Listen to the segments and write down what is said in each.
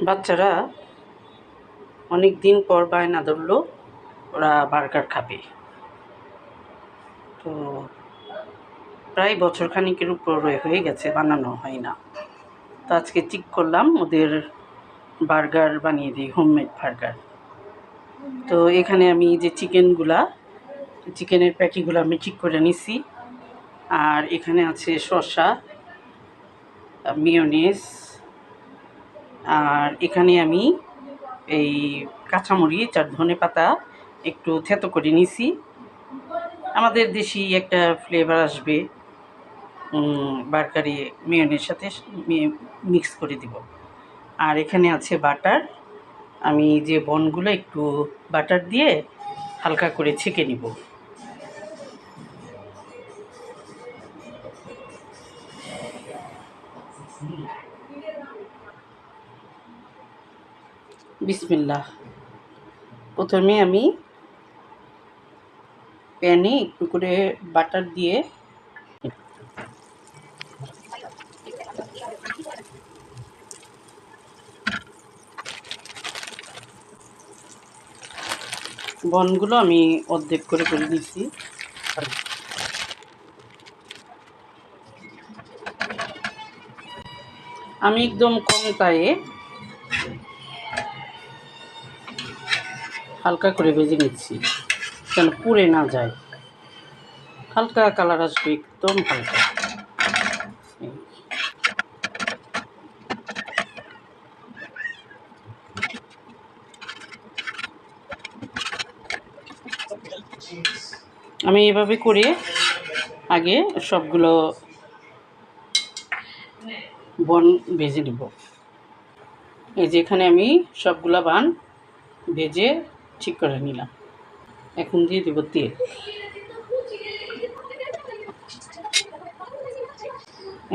বাচ্চারা অনেক দিন পর বায়না ধরলো ওরা বার্গার খাবে। তো প্রায় বছর খানিকের উপর হয়ে গেছে, বানানো হয় না। তো আজকে ঠিক করলাম ওদের বার্গার বানিয়ে দিই, হোমমেড বার্গার। তো এখানে আমি যে চিকেনের প্যাটিগুলো আমি ঠিক করে নিছি। আর এখানে আছে শসা, মিয়োনিজ, আর এখানে আমি এই কাঁচামরিচ আর ধনেপাতা একটু থেতো করে নিছি। আমাদের দেশি একটা ফ্লেভার আসবে, বার্গারে মিয়োনিজের সাথে মিক্স করে দিব। আর এখানে আছে বাটার, আমি যে বনগুলো একটু বাটার দিয়ে হালকা করে ছেঁকে নিব। বিসমিল্লাহ। প্রথমে আমি প্যানে একটু করে বাটার দিয়ে বনগুলো আমি অর্ধেক করে দিয়েছি। আমি একদম কম তায়ে হালকা করে ভেজে নিচ্ছি, যেন পুড়ে না যায়। হালকা কালার আসবে, একদম হালকা। আমি এভাবে করে আগে সবগুলো বন ভেজে নেব। এই যে এখানে আমি সবগুলো বান ভেজে ঠিক করে নিলাম। এখন দিয়ে দেব তেল।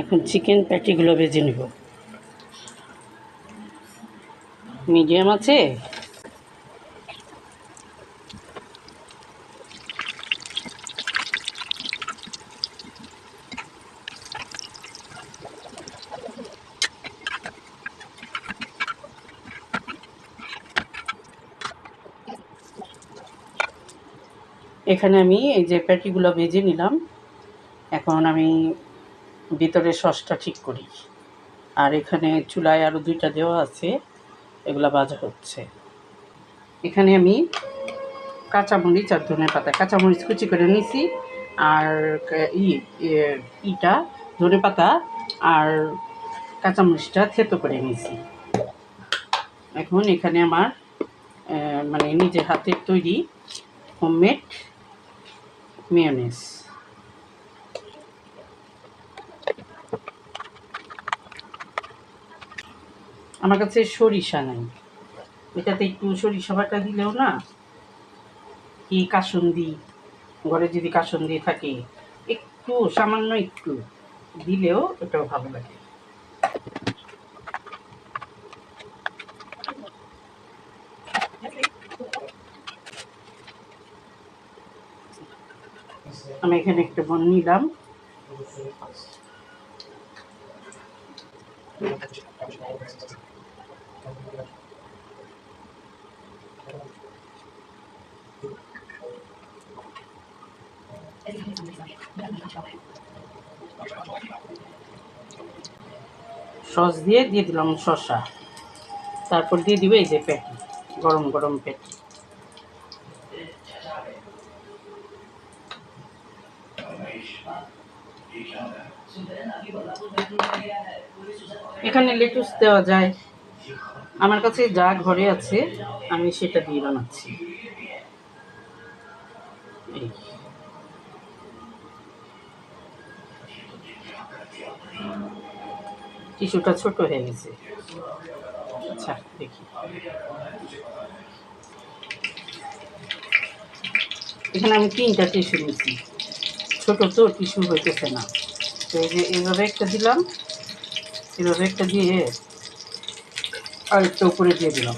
এখন চিকেন প্যাটিগুলো ভেজে নেব মিডিয়াম আছে। এখানে আমি এই যে প্যাটিগুলো ভেজে নিলাম। এখন আমি ভিতরে সসটা ঠিক করি। আর এখানে চুলায় আরও 2টা দেওয়া আছে, এগুলা ভাজা হচ্ছে। এখানে আমি কাঁচামরিচ আর ধনেপাতা, কাঁচামরিচ কুচি করে নিয়েছি, আর ধনেপাতা আর কাঁচামরিচটা থেতো করে নিয়েছি। এখন এখানে আমার মানে নিজের হাতের তৈরি হোমমেড মিয়োনিজ। আমার কাছে সরিষা নাই, এটাতে একটু সরিষা বাটা দিলেও না, কি কাসুন্দি, ঘরে যদি কাসুন্দি থাকে একটু সামান্য একটু দিলেও এটাও ভালো লাগে। আমি এখানে একটা বন নিলাম। সস দিয়ে দিলাম শসা, তারপর দিয়ে দিব এই যে প্যাটি, গরম গরম প্যাটি। এখানে লেটুস দেওয়া যায়, আমার কাছে যা ঘরে আছে আমি সেটা দিয়ে বানাচ্ছি। টিস্যুটা ছোট হয়ে গেছে। আচ্ছা দেখি, এখানে আমি 3টা টিস্যু নিচ্ছি, ছোট তো টিস্যু হইতেছে না। তো এই যে এইভাবে একটা দিলাম, এভাবে একটা দিয়ে আরেকটা উপরে দিয়ে দিলাম।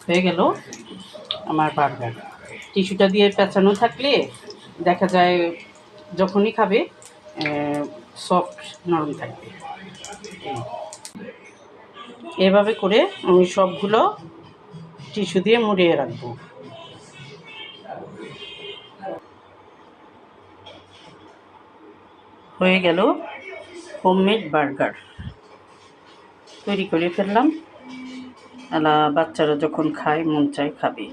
হয়ে গেল আমার বার্গার। টিস্যুটা দিয়ে পেঁচানো থাকলে দেখা যায় যখনই খাবে সফট নরম থাকবে। এভাবে করে আমি সবগুলো টিস্যু দিয়ে মুড়িয়ে রাখবো। হয়ে গেল হোমমেড বার্গার, তৈরি করে ফেললাম। বাচ্চারা যখন খায় মন চায় খাবে।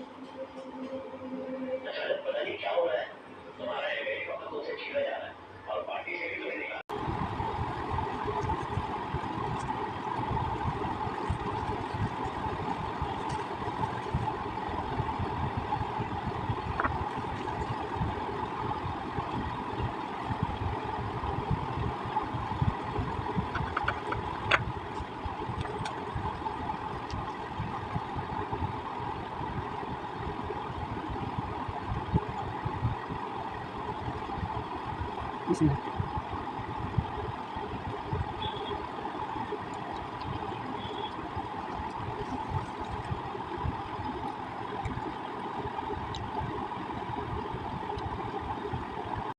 Bismillah.